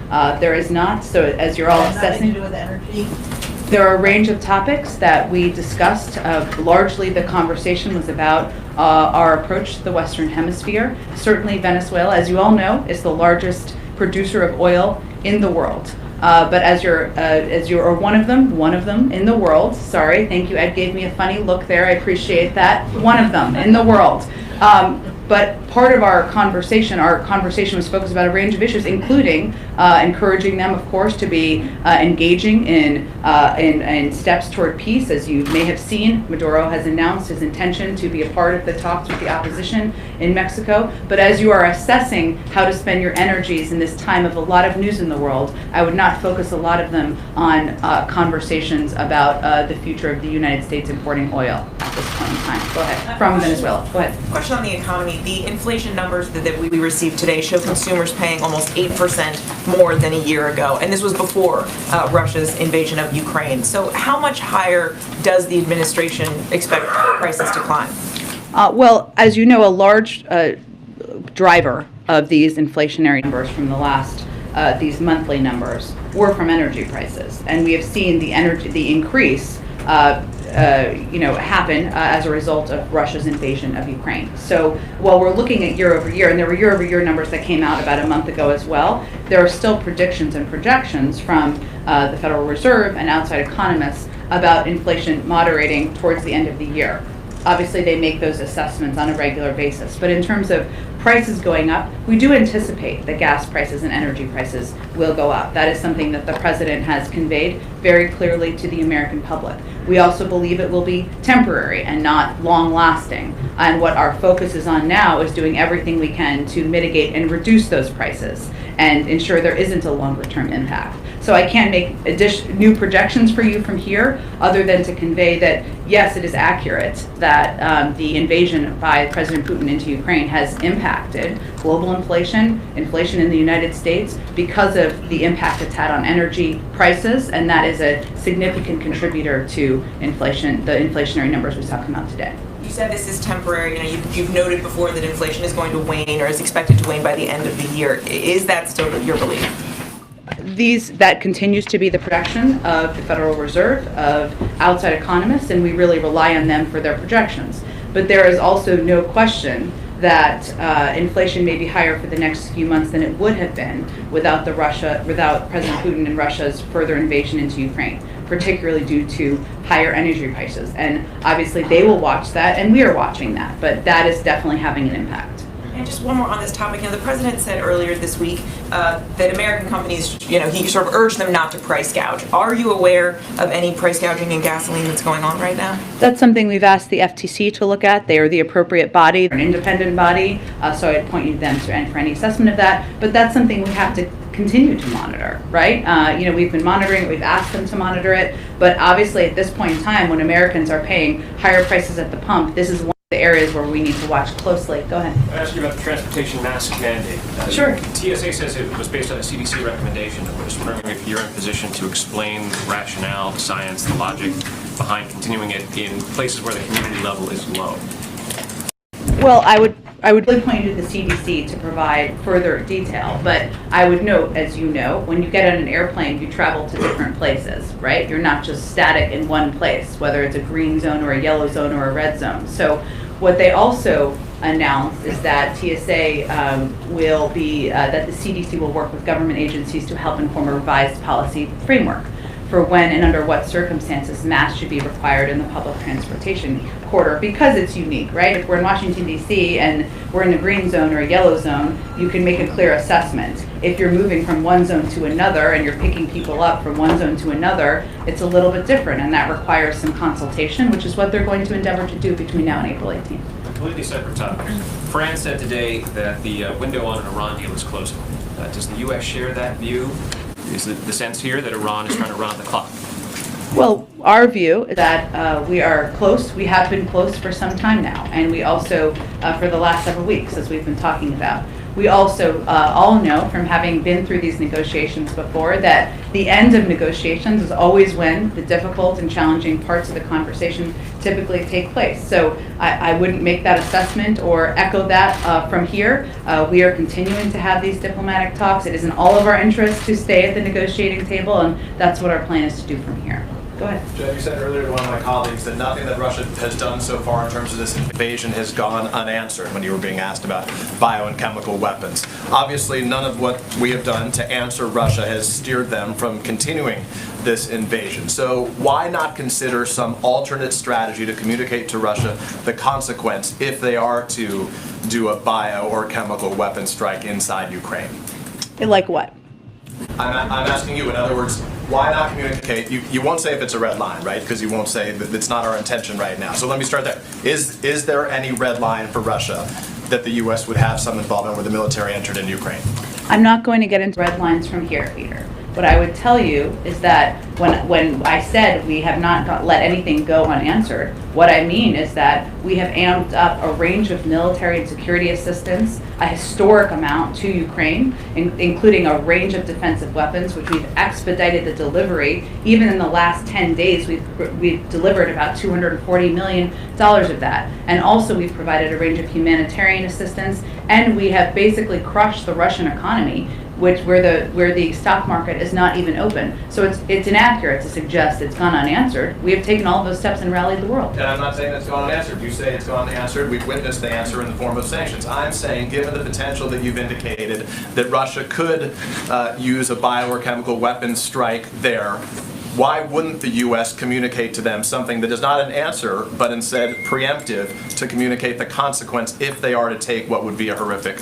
There is not. So as you're all assessing, nothing to do with energy. there are a range of topics that we discussed. Largely, the conversation was about our approach to the Western Hemisphere. Certainly, Venezuela, as you all know, is the largest producer of oil in the world. But as you're one of them in the world. Sorry, thank you. Ed gave me a funny look there. I appreciate that. One of them in the world. But part of our conversation was focused about a range of issues, including encouraging them, of course, to be engaging in steps toward peace. As you may have seen, Maduro has announced his intention to be a part of the talks with the opposition in Mexico. But as you are assessing how to spend your energies in this time of a lot of news in the world, I would not focus a lot of them on conversations about the future of the United States importing oil at this point in time. Go ahead. From Venezuela. Go ahead. Question on the economy. The inflation numbers that we received today show consumers paying almost 8% more than a year ago, and this was before Russia's invasion of Ukraine. So how much higher does the administration expect prices to climb? Well, as you know, a large driver of these inflationary numbers from the last these monthly numbers were from energy prices, and we have seen the increase happen as a result of Russia's invasion of Ukraine. So while we're looking at year over year, and there were year over year numbers that came out about a month ago as well, there are still predictions and projections from the Federal Reserve and outside economists about inflation moderating towards the end of the year. Obviously, they make those assessments on a regular basis. But in terms of prices going up, we do anticipate that gas prices and energy prices will go up. That is something that the president has conveyed very clearly to the American public. We also believe it will be temporary and not long-lasting. And what our focus is on now is doing everything we can to mitigate and reduce those prices and ensure there isn't a longer-term impact. So I can't make new projections for you from here, other than to convey that, yes, it is accurate that the invasion by President Putin into Ukraine has impacted global inflation in the United States because of the impact it's had on energy prices, and that is a significant contributor to inflation, the inflationary numbers we're talking about today. You said this is temporary. You've noted before that inflation is going to wane or is expected to wane by the end of the year. Is that still your belief? That continues to be the projection of the Federal Reserve, of outside economists, and we really rely on them for their projections. But there is also no question that inflation may be higher for the next few months than it would have been without President Putin and Russia's further invasion into Ukraine, particularly due to higher energy prices. And obviously they will watch that, and we are watching that, but that is definitely having an impact. And just one more on this topic. The president said earlier this week that American companies, he sort of urged them not to price gouge. Are you aware of any price gouging in gasoline that's going on right now? That's something we've asked the FTC to look at. They are the appropriate body, an independent body, so I'd point you to them for any assessment of that. But that's something we have to continue to monitor, right? We've been monitoring it, we've asked them to monitor it, but obviously at this point in time, when Americans are paying higher prices at the pump, this is one of the areas where we need to watch closely. Go ahead. I asked you about the transportation mask mandate. Sure. TSA says it was based on a CDC recommendation. I'm just wondering if you're in position to explain the rationale, the science, the logic behind continuing it in places where the community level is low. Well, I would really point you to the CDC to provide further detail, but I would note, as you know, when you get on an airplane, you travel to different places, right? You're not just static in one place, whether it's a green zone or a yellow zone or a red zone. So what they also announced is that TSA that the CDC will work with government agencies to help inform a revised policy framework for when and under what circumstances masks should be required in the public transportation corridor, because it's unique, right? If we're in Washington, D.C. and we're in a green zone or a yellow zone, you can make a clear assessment. If you're moving from one zone to another and you're picking people up from one zone to another, it's a little bit different, and that requires some consultation, which is what they're going to endeavor to do between now and April 18th. Completely separate topic. France said today that the window on an Iran deal is closing. Does the U.S. share that view? Is the sense here that Iran is trying to run out the clock? Well, our view is that we are close. We have been close for some time now, and we also, for the last several weeks, as we've been talking about. We also all know from having been through these negotiations before that the end of negotiations is always when the difficult and challenging parts of the conversation typically take place. So I wouldn't make that assessment or echo that from here. We are continuing to have these diplomatic talks. It is in all of our interests to stay at the negotiating table, and that's what our plan is to do from here. Go ahead. Jen, you said earlier to one of my colleagues that nothing that Russia has done so far in terms of this invasion has gone unanswered when you were being asked about bio and chemical weapons. Obviously, none of what we have done to answer Russia has steered them from continuing this invasion. So why not consider some alternate strategy to communicate to Russia the consequence if they are to do a bio or chemical weapon strike inside Ukraine? Like what? I'm asking you, in other words, why not communicate? You won't say if it's a red line, right? Because you won't say that it's not our intention right now. So let me start there. Is there any red line for Russia that the U.S. would have some involvement where the military entered in Ukraine? I'm not going to get into red lines from here, Peter. What I would tell you is that when I said we have not let anything go unanswered, what I mean is that we have amped up a range of military and security assistance, a historic amount to Ukraine, including a range of defensive weapons, which we've expedited the delivery. Even in the last 10 days, we've delivered about $240 million of that. And also we've provided a range of humanitarian assistance, and we have basically crushed the Russian economy, where the stock market is not even open. So it's inaccurate to suggest it's gone unanswered. We have taken all of those steps and rallied the world. And I'm not saying it's gone unanswered. You say it's gone unanswered. We've witnessed the answer in the form of sanctions. I'm saying, given the potential that you've indicated that Russia could use a bio or chemical weapons strike there, why wouldn't the U.S. communicate to them something that is not an answer, but instead preemptive to communicate the consequence if they are to take what would be a horrific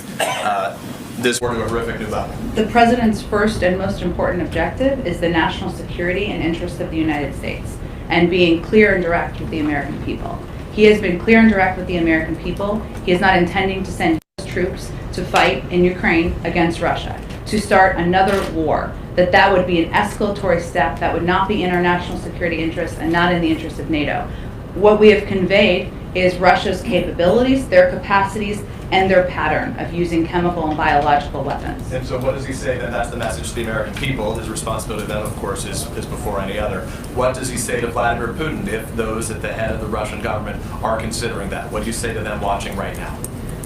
this were to a horrific new level? The president's first and most important objective is the national security and interests of the United States and being clear and direct with the American people. He has been clear and direct with the American people. He is not intending to send troops to fight in Ukraine against Russia, to start another war, that would be an escalatory step that would not be in our national security interests and not in the interest of NATO. What we have conveyed is Russia's capabilities, their capacities, and their pattern of using chemical and biological weapons. And so what does he say then? That's the message to the American people. His responsibility then, of course, is before any other. What does he say to Vladimir Putin if those at the head of the Russian government are considering that? What do you say to them watching right now?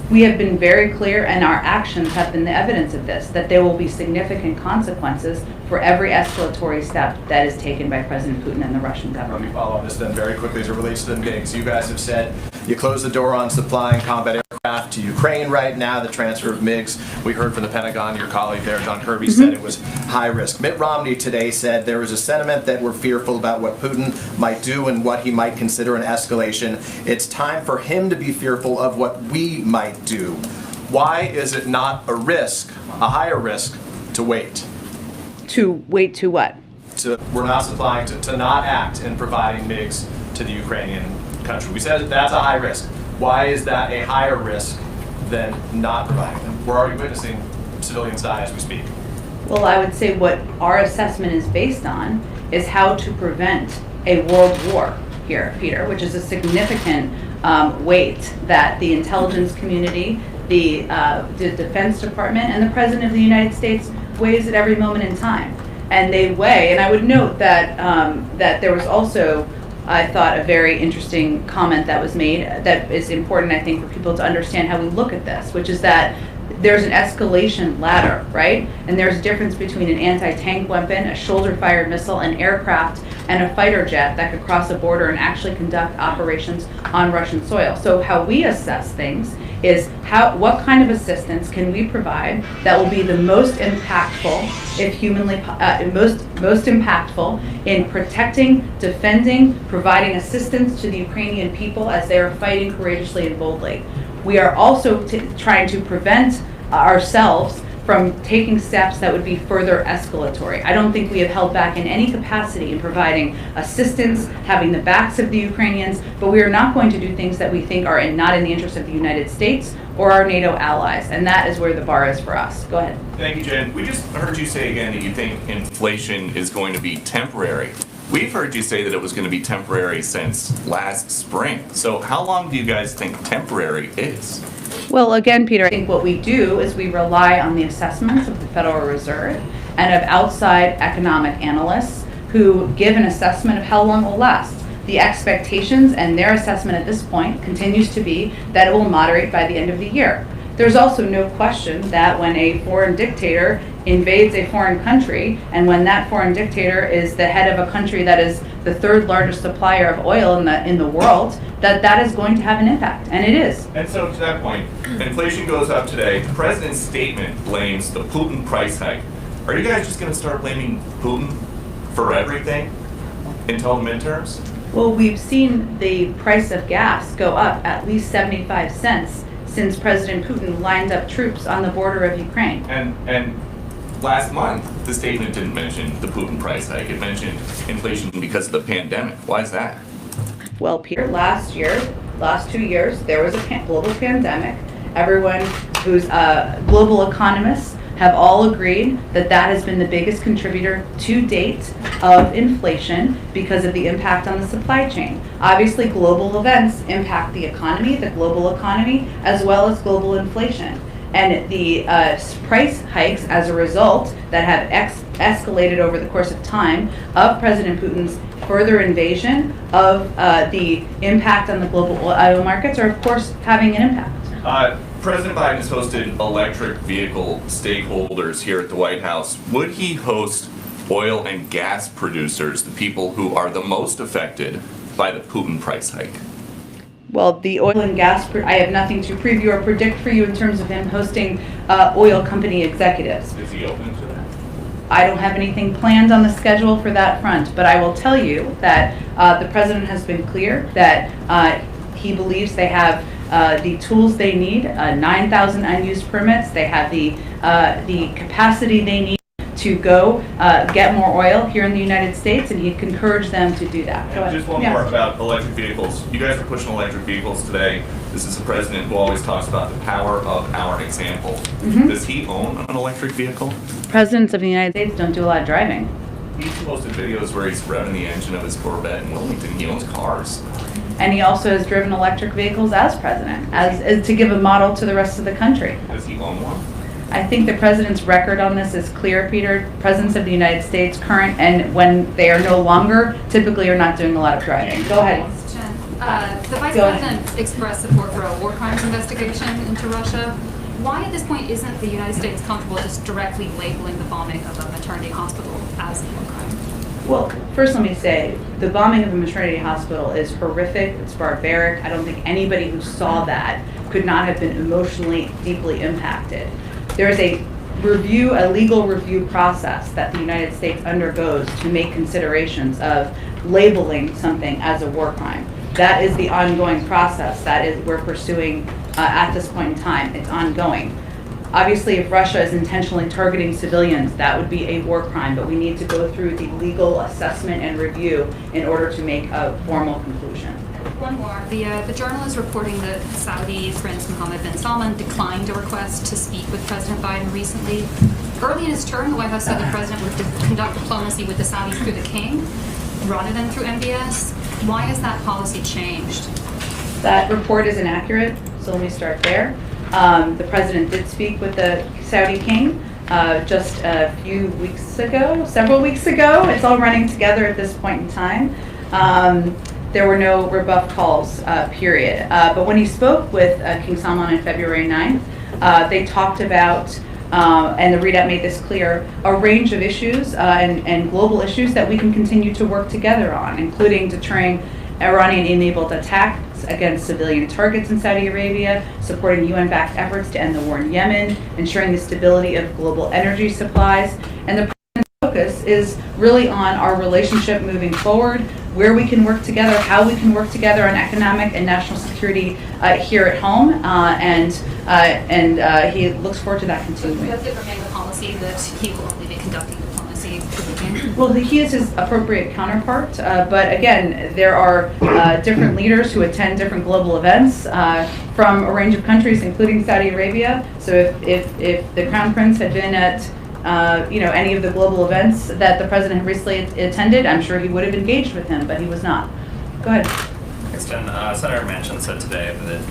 We have been very clear, and our actions have been the evidence of this, that there will be significant consequences for every escalatory step that is taken by President Putin and the Russian Let me government. follow on this then very quickly as it relates to the MiGs. You guys have said you closed the door on supplying combat aircraft to Ukraine right now, the transfer of MiGs. We heard from the Pentagon, your colleague there, John Kirby, said it was high risk. Mitt Romney today said there was a sentiment that we're fearful about what Putin might do and what he might consider an escalation. It's time for him to be fearful of what we might do. Why is it not a risk, a higher risk, to wait? To wait to what? We're not supplying, to not act in providing MiGs to the Ukrainian country. We said that's a high risk. Why is that a higher risk than not providing them? We're already witnessing civilians die as we speak. Well, I would say what our assessment is based on is how to prevent a world war here, Peter, which is a significant weight that the intelligence community, the Defense Department, and the President of the United States weighs at every moment in time. And they weigh, and I would note that that there was also, I thought, a very interesting comment that was made that is important, I think, for people to understand how we look at this, which is that there's an escalation ladder, right? And there's a difference between an anti-tank weapon, a shoulder-fired missile, an aircraft, and a fighter jet that could cross a border and actually conduct operations on Russian soil. So how we assess things is what kind of assistance can we provide that will be the most impactful, if humanly most impactful in protecting, defending, providing assistance to the Ukrainian people as they are fighting courageously and boldly. We are also trying to prevent ourselves from taking steps that would be further escalatory. I don't think we have held back in any capacity in providing assistance, having the backs of the Ukrainians, but we are not going to do things that we think are not in the interest of the United States or our NATO allies, and that is where the bar is for us. Go ahead. Thank you, Jen. We just heard you say again that you think inflation is going to be temporary. We've heard you say that it was going to be temporary since last spring. So how long do you guys think temporary is? Well, again, Peter, I think what we do is we rely on the assessments of the Federal Reserve and of outside economic analysts who give an assessment of how long it will last. The expectations and their assessment at this point continues to be that it will moderate by the end of the year. There's also no question that when a foreign dictator invades a foreign country, and when that foreign dictator is the head of a country that is the third largest supplier of oil in the world, that is going to have an impact, and it is. And so to that point, inflation goes up today. The president's statement blames the Putin price hike. Are you guys just going to start blaming Putin for everything until the midterms? Well, we've seen the price of gas go up at least 75 cents since President Putin lined up troops on the border of Ukraine. And last month, the statement didn't mention the Putin price hike. It mentioned inflation because of the pandemic. Why is that? Well, Peter, last 2 years, there was a global pandemic. Everyone who's global economists have all agreed that that has been the biggest contributor to date of inflation because of the impact on the supply chain. Obviously, global events impact the global economy, as well as global inflation. And the price hikes as a result that have escalated over the course of time of President Putin's further invasion of the impact on the global oil markets are, of course, having an impact. President Biden has hosted electric vehicle stakeholders here at the White House. Would he host oil and gas producers, the people who are the most affected by the Putin price hike? Well, the oil and gas, I have nothing to preview or predict for you in terms of him hosting oil company executives. Is he open to that? I don't have anything planned on the schedule for that front, but I will tell you that the president has been clear that he believes they have the tools they need, 9,000 unused permits. They have the capacity they need to go get more oil here in the United States, and he encouraged them to do that. And just one more about electric vehicles. You guys are pushing electric vehicles today. This is a president who always talks about the power of our example. Mm-hmm. Does he own an electric vehicle? Presidents of the United States don't do a lot of driving. He's posted videos where he's revving the engine of his Corvette in Wilmington. He owns cars. And he also has driven electric vehicles as president, as to give a model to the rest of the country. Does he own one? I think the president's record on this is clear, Peter. Presidents of the United States, current and when they are no longer, typically are not doing a lot of driving. Go ahead. The Vice President expressed support for a war crimes investigation into Russia. Why at this point isn't the United States comfortable just directly labeling the bombing of a maternity hospital as a war crime? Well, first let me say, the bombing of a maternity hospital is horrific, it's barbaric. I don't think anybody who saw that could not have been emotionally deeply impacted. There is a legal review process that the United States undergoes to make considerations of labeling something as a war crime. That is the ongoing process that we're pursuing at this point in time. It's ongoing. Obviously, if Russia is intentionally targeting civilians, that would be a war crime, but we need to go through the legal assessment and review in order to make a formal conclusion. One more. The journal is reporting that Saudi Prince Mohammed bin Salman declined a request to speak with President Biden recently. Early in his term, the White House said the president would conduct diplomacy with the Saudis through the king rather than through MBS. Why has that policy changed? That report is inaccurate, so let me start there. The president did speak with the Saudi king just a few weeks ago, several weeks ago. It's all running together at this point in time. There were no rebuff calls, period. But when he spoke with King Salman on February 9th, they talked about, and the readout made this clear, a range of issues and global issues that we can continue to work together on, including deterring Iranian-enabled attacks against civilian targets in Saudi Arabia, supporting UN-backed efforts to end the war in Yemen, ensuring the stability of global energy supplies, and the president's focus is really on our relationship moving forward, where we can work together, how we can work together on economic and national security here at home, and he looks forward to that continuing. Does it remain the policy that he will only be conducting diplomacy through the king? Well, he is his appropriate counterpart, but again, there are different leaders who attend different global events from a range of countries, including Saudi Arabia. So if the Crown Prince had been at any of the global events that the president had recently attended, I'm sure he would have engaged with him, but he was not. Go ahead. Thanks, Jen. Senator Manchin said today that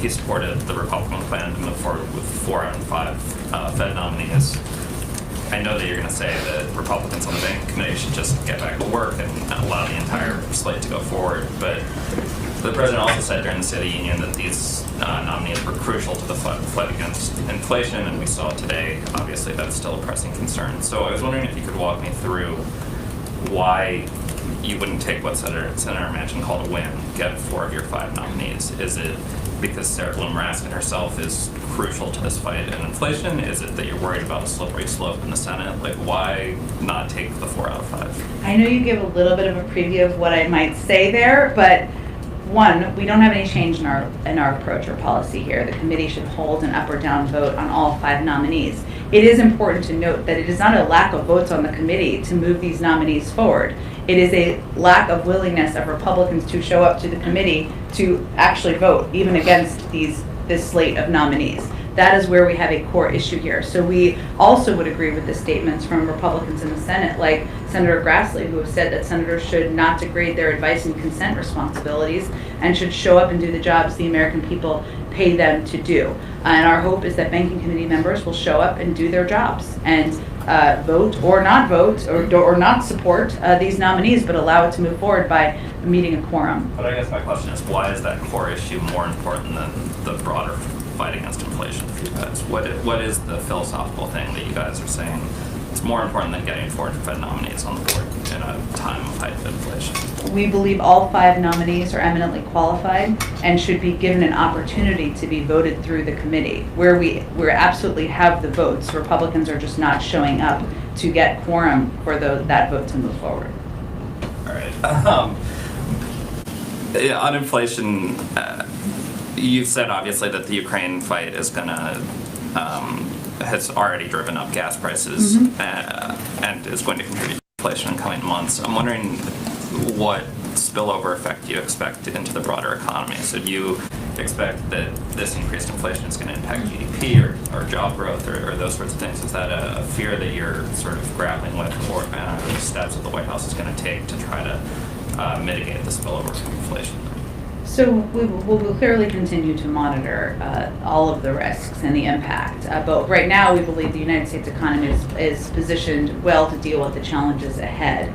he supported the Republican plan to move forward with 4 out of 5 Fed nominees. I know that you're going to say that Republicans on the Banking Committee should just get back to work and allow the entire slate to go forward, but the president also said during the State of the Union that these nominees were crucial to the fight against inflation, and we saw today, obviously, that's still a pressing concern. So I was wondering if you could walk me through why you wouldn't take what Senator Manchin called a win, get 4 of your 5 nominees. Is it because Sarah Bloom Raskin herself is crucial to this fight in inflation? Is it that you're worried about a slippery slope in the Senate? Like, why not take the 4 out of 5? I know you give a little bit of a preview of what I might say there, but one, we don't have any change in our approach or policy here. The committee should hold an up or down vote on all 5 nominees. It is important to note that it is not a lack of votes on the committee to move these nominees forward. It is a lack of willingness of Republicans to show up to the committee to actually vote, even against this slate of nominees. That is where we have a core issue here. So we also would agree with the statements from Republicans in the Senate, like Senator Grassley, who have said that senators should not degrade their advice and consent responsibilities and should show up and do the jobs the American people pay them to do. And our hope is that Banking Committee members will show up and do their jobs and vote or not vote or not support these nominees, but allow it to move forward by meeting a quorum. But I guess my question is, why is that core issue more important than the broader fight against inflation for you guys? What is the philosophical thing that you guys are saying it's more important than getting 4 Fed nominees on the board in a time of heightened inflation? We believe all 5 nominees are eminently qualified and should be given an opportunity to be voted through the committee, where we absolutely have the votes. Republicans are just not showing up to get quorum for that vote to move forward. All right. On inflation, you've said obviously that the Ukraine fight is has already driven up gas prices and is going to contribute to inflation in coming months. I'm wondering what spillover effect you expect into the broader economy. So do you expect that this increased inflation is going to impact GDP or job growth or those sorts of things? Is that a fear that you're sort of grappling with, or the steps that the White House is going to take to try to mitigate the spillover from inflation? So we will clearly continue to monitor all of the risks and the impact. But right now, we believe the United States economy is positioned well to deal with the challenges ahead.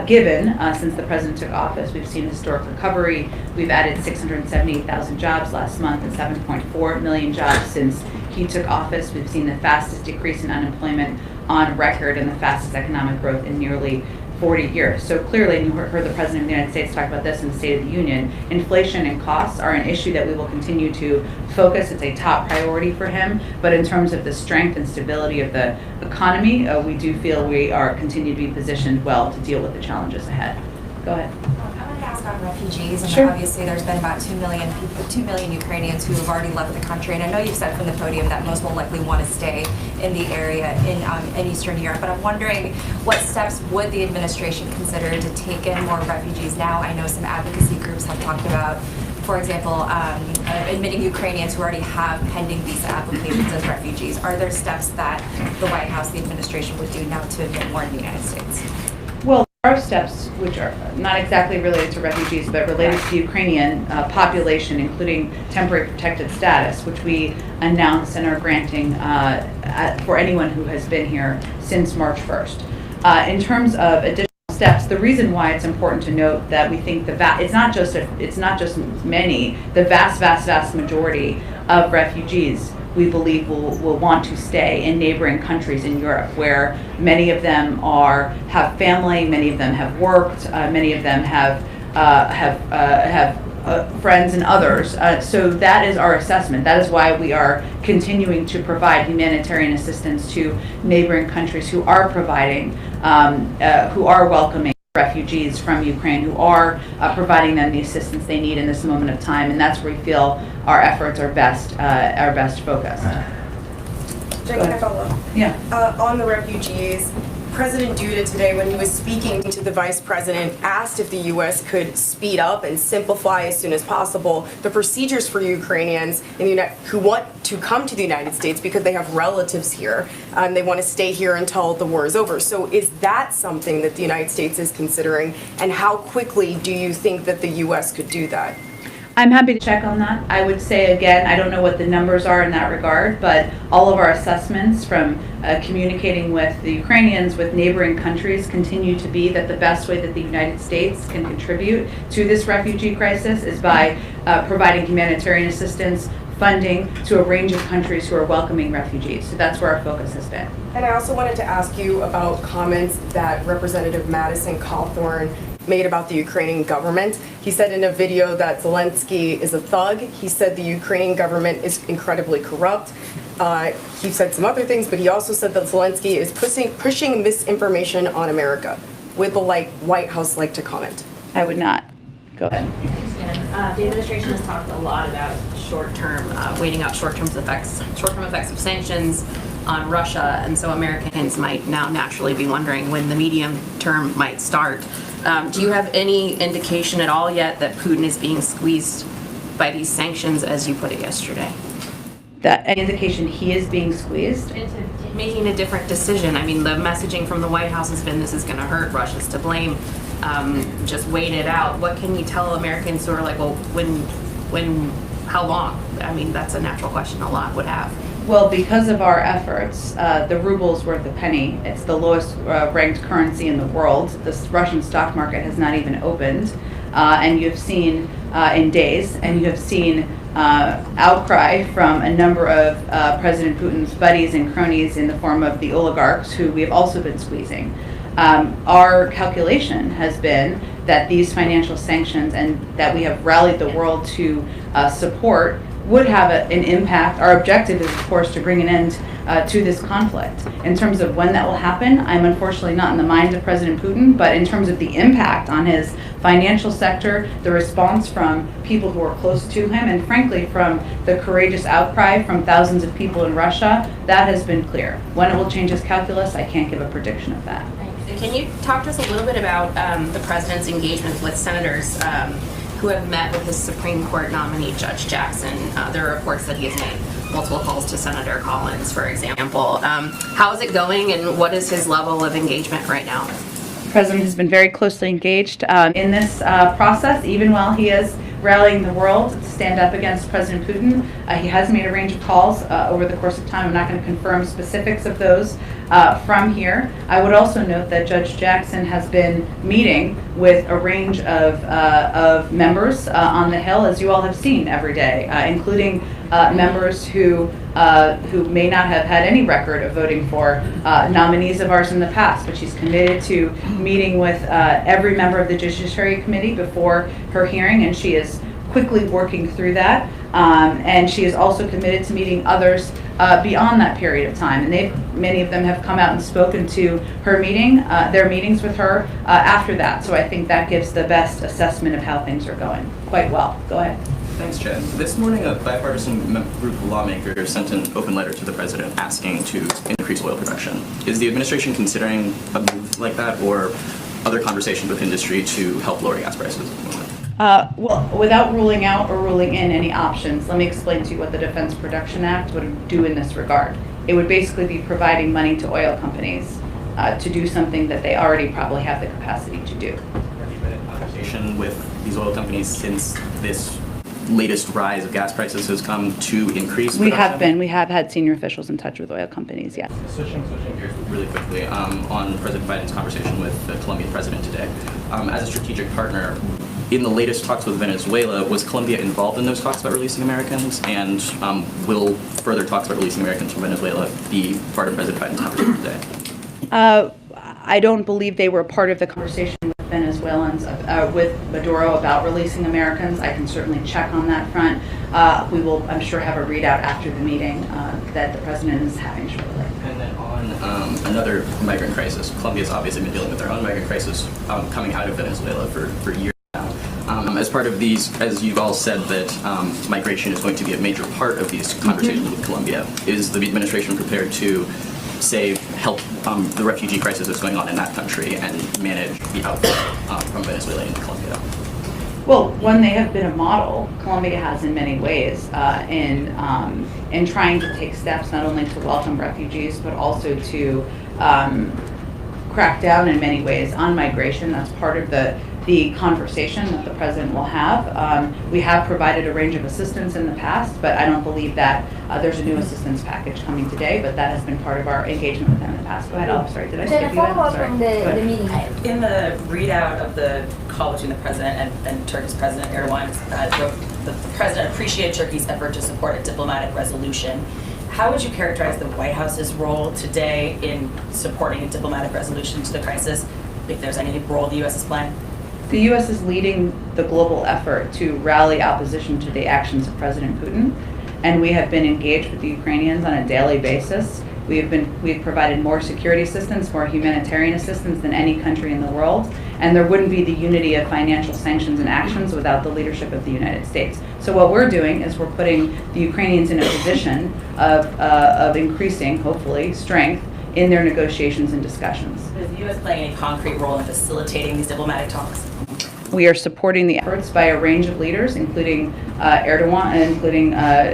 Given, since the president took office, we've seen historic recovery. We've added 678,000 jobs last month and 7.4 million jobs since he took office. We've seen the fastest decrease in unemployment on record and the fastest economic growth in nearly 40 years. So clearly, and you heard the President of the United States talk about this in the State of the Union, inflation and costs are an issue that we will continue to focus. It's a top priority for him. But in terms of the strength and stability of the economy, we do feel we are continue to be positioned well to deal with the challenges ahead. Go ahead. I wanted to ask on refugees, and Sure. obviously there's been about 2 million people, 2 million Ukrainians who have already left the country, and I know you've said from the podium that most will likely want to stay in the area in Eastern Europe, but I'm wondering what steps would the administration consider to take in more refugees now? I know some advocacy groups have talked about, for example, admitting Ukrainians who already have pending visa applications as refugees. Are there steps that the White House, the administration would do now to admit more in the United States? Well, there are steps which are not exactly related to refugees, but related to the Ukrainian population, including temporary protected status, which we announced and are granting for anyone who has been here since March 1st. In terms of additional steps, the reason why it's important to note that we think it's not just many, the vast majority of refugees we believe will want to stay in neighboring countries in Europe, where many of them have family, many of them have worked, many of them have friends and others. So that is our assessment. That is why we are continuing to provide humanitarian assistance to neighboring countries who are providing, who are welcoming refugees from Ukraine, who are providing them the assistance they need in this moment of time, and that's where we feel our efforts are best focused. Jen, can I follow up? Yeah. On the refugees, President Duda today, when he was speaking to the Vice President, asked if the U.S. could speed up and simplify as soon as possible the procedures for Ukrainians who want to come to the United States because they have relatives here. They want to stay here until the war is over. So is that something that the United States is considering? And how quickly do you think that the U.S. could do that? I'm happy to check on that. I would say again, I don't know what the numbers are in that regard, but all of our assessments from communicating with the Ukrainians, with neighboring countries, continue to be that the best way that the United States can contribute to this refugee crisis is by providing humanitarian assistance, funding to a range of countries who are welcoming refugees. So that's where our focus has been. And I also wanted to ask you about comments that Representative Madison Cawthorn made about the Ukrainian government. He said in a video that Zelensky is a thug. He said the Ukrainian government is incredibly corrupt. He said some other things, but he also said that Zelensky is pushing misinformation on America. Would the White House like to comment? I would not. Go ahead. The administration has talked a lot about waiting out short-term effects of sanctions on Russia, and so Americans might now naturally be wondering when the medium term might start. Do you have any indication at all yet that Putin is being squeezed by these sanctions, as you put it yesterday? That any indication he is being squeezed? Into making a different decision. I mean, the messaging from the White House has been this is going to hurt, Russia's to blame, just wait it out. What can you tell Americans who are like, well, how long? I mean, that's a natural question a lot would have. Well, because of our efforts, the ruble's worth a penny. It's the lowest ranked currency in the world. The Russian stock market has not even opened. And you've seen in days, and you have seen outcry from a number of President Putin's buddies and cronies in the form of the oligarchs who we have also been squeezing. Our calculation has been that these financial sanctions and that we have rallied the world to support would have an impact. Our objective is, of course, to bring an end to this conflict. In terms of when that will happen, I'm unfortunately not in the mind of President Putin, but in terms of the impact on his financial sector, the response from people who are close to him, and frankly from the courageous outcry from thousands of people in Russia, that has been clear. When it will change his calculus, I can't give a prediction of that. Can you talk to us a little bit about the president's engagement with senators who have met with his Supreme Court nominee, Judge Jackson? There are reports that he has made multiple calls to Senator Collins, for example. How is it going, and what is his level of engagement right now? The president has been very closely engaged in this process, even while he is rallying the world to stand up against President Putin. He has made a range of calls over the course of time. I'm not going to confirm specifics of those from here. I would also note that Judge Jackson has been meeting with a range of members on the Hill, as you all have seen every day, including members who may not have had any record of voting for nominees of ours in the past, but she's committed to meeting with every member of the Judiciary Committee before her hearing, and she is quickly working through that. And she is also committed to meeting others beyond that period of time. And many of them have come out and spoken to her their meetings with her after that. So I think that gives the best assessment of how things are going quite well. Go ahead. Thanks, Jen. This morning, a bipartisan group of lawmakers sent an open letter to the president asking to increase oil production. Is the administration considering a move like that, or other conversations with industry to help lower gas prices at the moment? Well, without ruling out or ruling in any options, let me explain to you what the Defense Production Act would do in this regard. It would basically be providing money to oil companies to do something that they already probably have the capacity to do. Have you been in conversation with these oil companies since this latest rise of gas prices has come to increase production? We have had senior officials in touch with oil companies, yes. Switching gears really quickly, on President Biden's conversation with the Colombian president today. As a strategic partner, in the latest talks with Venezuela, was Colombia involved in those talks about releasing Americans? And will further talks about releasing Americans from Venezuela be part of President Biden's conversation today? I don't believe they were part of the conversation with Venezuelans, with Maduro about releasing Americans. I can certainly check on that front. We will, I'm sure, have a readout after the meeting that the president is having shortly. And then on another migrant crisis, Colombia's obviously been dealing with their own migrant crisis coming out of Venezuela for years now. As part of these, as you've all said, that migration is going to be a major part of these conversations with Colombia, is the administration prepared to help the refugee crisis that's going on in that country and manage the outflow from Venezuela into Colombia? Well, one, they have been a model, Colombia has in many ways, in trying to take steps not only to welcome refugees, but also to crack down in many ways on migration. That's part of the the conversation that the president will have. We have provided a range of assistance in the past, but I don't believe that there's a new assistance package coming today, but that has been part of our engagement with them in the past. Go ahead, I'm sorry, did I skip you? follow up Sorry. from Go ahead. the meeting. In the readout of the call between the president and Turkey's President Erdogan, the president appreciated Turkey's effort to support a diplomatic resolution. How would you characterize the White House's role today in supporting a diplomatic resolution to the crisis, if there's any role the U.S. is playing? The U.S. is leading the global effort to rally opposition to the actions of President Putin, and we have been engaged with the Ukrainians on a daily basis. We've provided more security assistance, more humanitarian assistance than any country in the world, and there wouldn't be the unity of financial sanctions and actions without the leadership of the United States. So what we're doing is we're putting the Ukrainians in a position of increasing, hopefully, strength in their negotiations and discussions. Is the U.S. playing any concrete role in facilitating these diplomatic talks? We are supporting the efforts by a range of leaders, including Erdogan,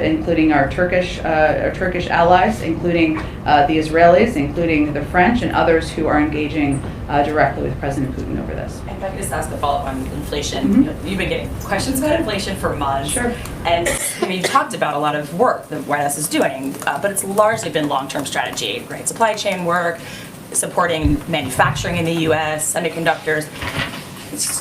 including our Turkish allies, including the Israelis, including the French, and others who are engaging directly with President Putin over this. If I could just ask a follow-up on inflation. Mm-hmm. You've been getting questions about inflation for months. Sure. And you talked about a lot of work the White House is doing, but it's largely been long-term strategy, right? Supply chain work, supporting manufacturing in the U.S., semiconductors.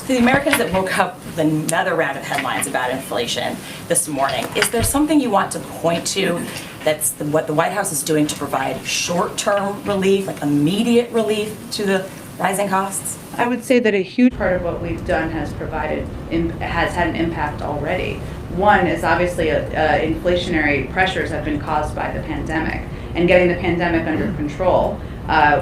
The Americans that woke up with another round of headlines about inflation this morning, is there something you want to point to that's what the White House is doing to provide short-term relief, like immediate relief to the rising costs? I would say that a huge part of what we've done has had an impact already. One is obviously inflationary pressures have been caused by the pandemic, and getting the pandemic under control,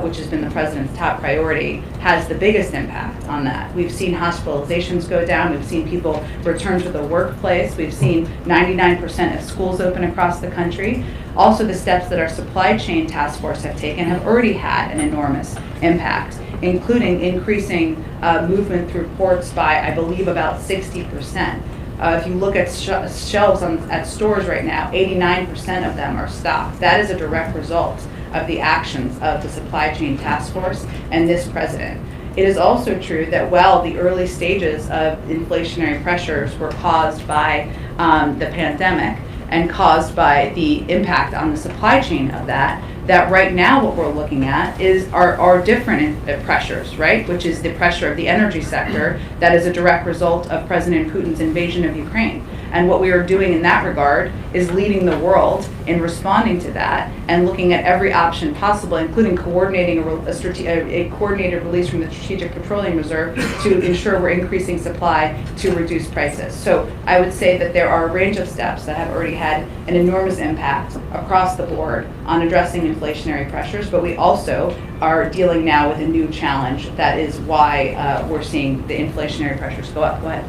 which has been the president's top priority, has the biggest impact on that. We've seen hospitalizations go down. We've seen people return to the workplace. We've seen 99% of schools open across the country. Also, the steps that our supply chain task force have taken have already had an enormous impact, including increasing movement through ports by, I believe, about 60%. If you look at shelves at stores right now, 89% of them are stocked. That is a direct result of the actions of the supply chain task force and this president. It is also true that while the early stages of inflationary pressures were caused by the pandemic and caused by the impact on the supply chain of that right now what we're looking at are different pressures, right? Which is the pressure of the energy sector that is a direct result of President Putin's invasion of Ukraine. And what we are doing in that regard is leading the world in responding to that and looking at every option possible, including coordinating a coordinated release from the Strategic Petroleum Reserve to ensure we're increasing supply to reduce prices. So I would say that there are a range of steps that have already had an enormous impact across the board on addressing inflationary pressures, but we also are dealing now with a new challenge. That is why we're seeing the inflationary pressures go up. Go ahead.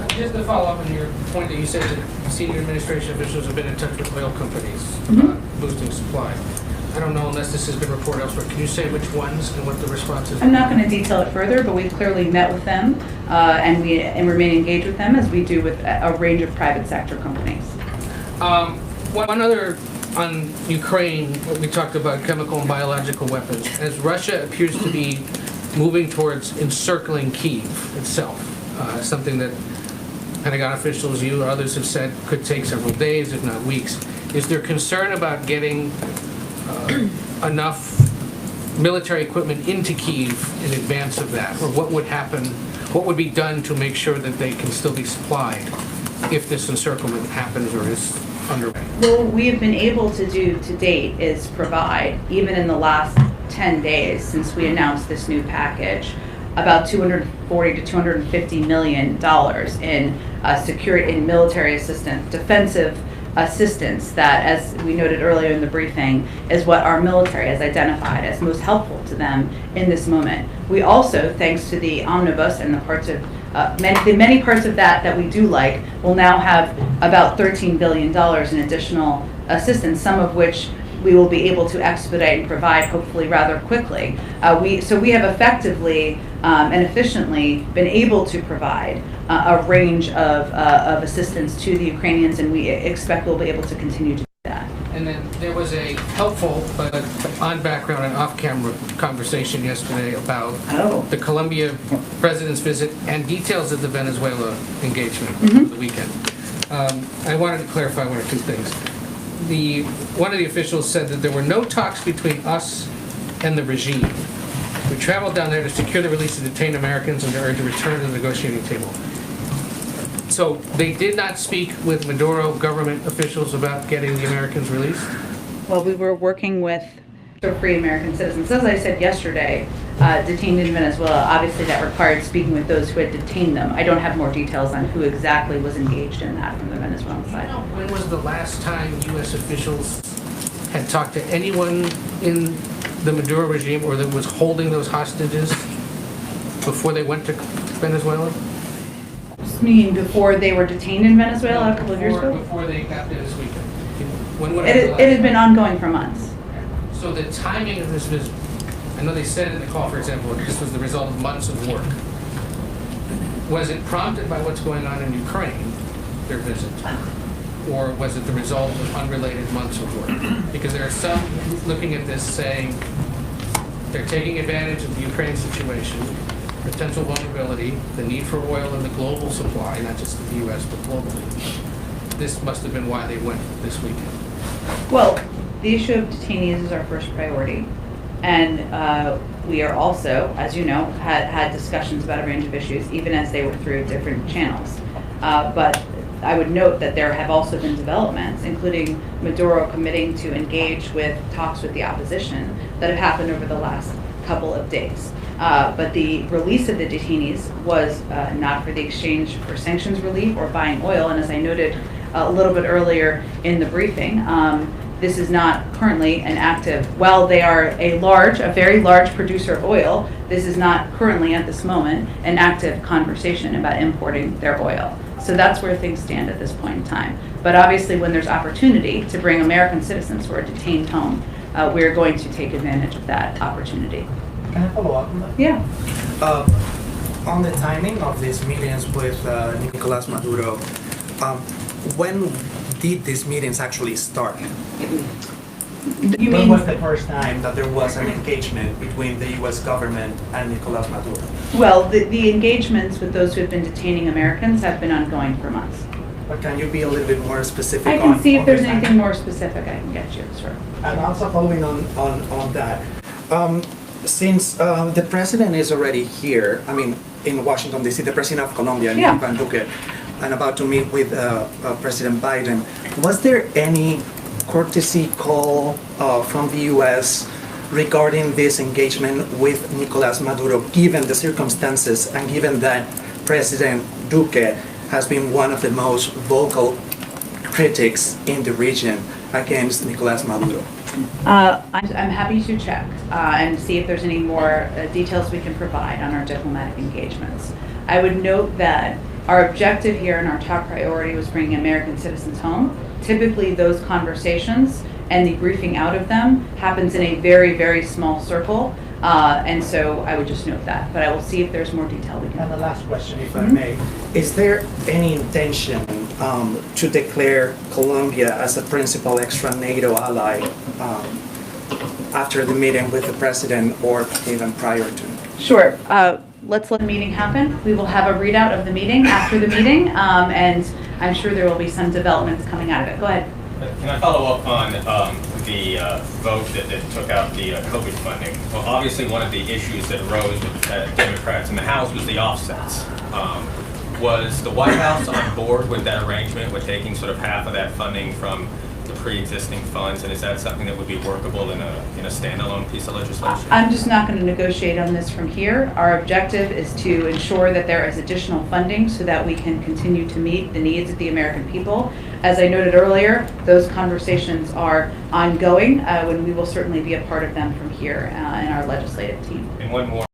Just to follow up on your point that you said that senior administration officials have been in touch with oil companies boosting supply. I don't know unless this has been reported elsewhere. Can you say which ones and what the response is? I'm not going to detail it further, but we've clearly met with them and remain engaged with them as we do with a range of private sector companies. One other on Ukraine, we talked about chemical and biological weapons. As Russia appears to be moving towards encircling Kyiv itself, something that Pentagon officials, you or others have said could take several days, if not weeks. Is there concern about getting enough military equipment into Kyiv in advance of that? Or what would happen, what would be done to make sure that they can still be supplied if this encirclement happens or is underway? What we have been able to do to date is provide, even in the last 10 days since we announced this new package, about $240 to $250 million in military assistance, defensive assistance that, as we noted earlier in the briefing, is what our military has identified as most helpful to them in this moment. We also, thanks to the omnibus and the parts of many parts of that we do like, will now have about $13 billion in additional assistance, some of which we will be able to expedite and provide hopefully rather quickly. So we have effectively and efficiently been able to provide a range of assistance to the Ukrainians, and we expect we'll be able to continue to do that. And then there was a helpful, but on background and off-camera conversation yesterday about the Colombia president's visit and details of the Venezuela engagement over the weekend. I wanted to clarify one or two things. One of the officials said that there were no talks between us and the regime. We traveled down there to secure the release of detained Americans and to urge a return to the negotiating table. So they did not speak with Maduro government officials about getting the Americans released? Well, we were working with free American citizens. As I said yesterday, detained in Venezuela, obviously that required speaking with those who had detained them. I don't have more details on who exactly was engaged in that from the Venezuelan side. When was the last time U.S. officials had talked to anyone in the Maduro regime or that was holding those hostages before they went to Venezuela? You mean before they were detained in Venezuela a couple of years ago? Before they got there this weekend. When would It had been ongoing for months. So the timing of this visit, I know they said in the call, for example, that this was the result of months of work. Was it prompted by what's going on in Ukraine, their visit? Or was it the result of unrelated months of work? Because there are some looking at this saying they're taking advantage of the Ukraine situation, potential vulnerability, the need for oil in the global supply, not just in the U.S., but globally. This must have been why they went this weekend. Well, the issue of detainees is our first priority. And we are also, as you know, had discussions about a range of issues, even as they were through different channels. But I would note that there have also been developments, including Maduro committing to engage with talks with the opposition that have happened over the last couple of days. But the release of the detainees was not for the exchange for sanctions relief or buying oil. And as I noted a little bit earlier in the briefing, this is not currently an active, while they are a very large producer of oil, this is not currently at this moment an active conversation about importing their oil. So that's where things stand at this point in time. But obviously when there's opportunity to bring American citizens who are detained home, we're going to take advantage of that opportunity. Can I follow up on that? Yeah. On the timing of these meetings with Nicolás Maduro, when did these meetings actually start? When was the first time that there was an engagement between the U.S. government and Nicolás Maduro? Well, the engagements with those who have been detaining Americans have been ongoing for months. But can you be a little bit more specific? I can see if there's anything more specific I can get you, sure. And also following on that, since the president is already here, I mean, in Washington, D.C., the president of Colombia, Iván Duque, and about to meet with President Biden, was there any courtesy call from the U.S. regarding this engagement with Nicolás Maduro, given the circumstances and given that President Duque has been one of the most vocal critics in the region against Nicolás Maduro? I'm happy to check and see if there's any more details we can provide on our diplomatic engagements. I would note that our objective here and our top priority was bringing American citizens home. Typically those conversations and the briefing out of them happens in a very, very small circle. And so I would just note that, but I will see if there's more detail we can. And the last question, if I may, is there any intention to declare Colombia as a principal extra NATO ally after the meeting with the president or even prior to? Sure. Let's let the meeting happen. We will have a readout of the meeting after the meeting, and I'm sure there will be some developments coming out of it. Go ahead. Can I follow up on the vote that took out the COVID funding? Well, obviously one of the issues that arose with Democrats in the House was the offsets. Was the White House on board with that arrangement, with taking sort of half of that funding from the pre-existing funds, and is that something that would be workable in a standalone piece of legislation? I'm just not going to negotiate on this from here. Our objective is to ensure that there is additional funding so that we can continue to meet the needs of the American people. As I noted earlier, those conversations are ongoing, and we will certainly be a part of them from here in our legislative team. And one more.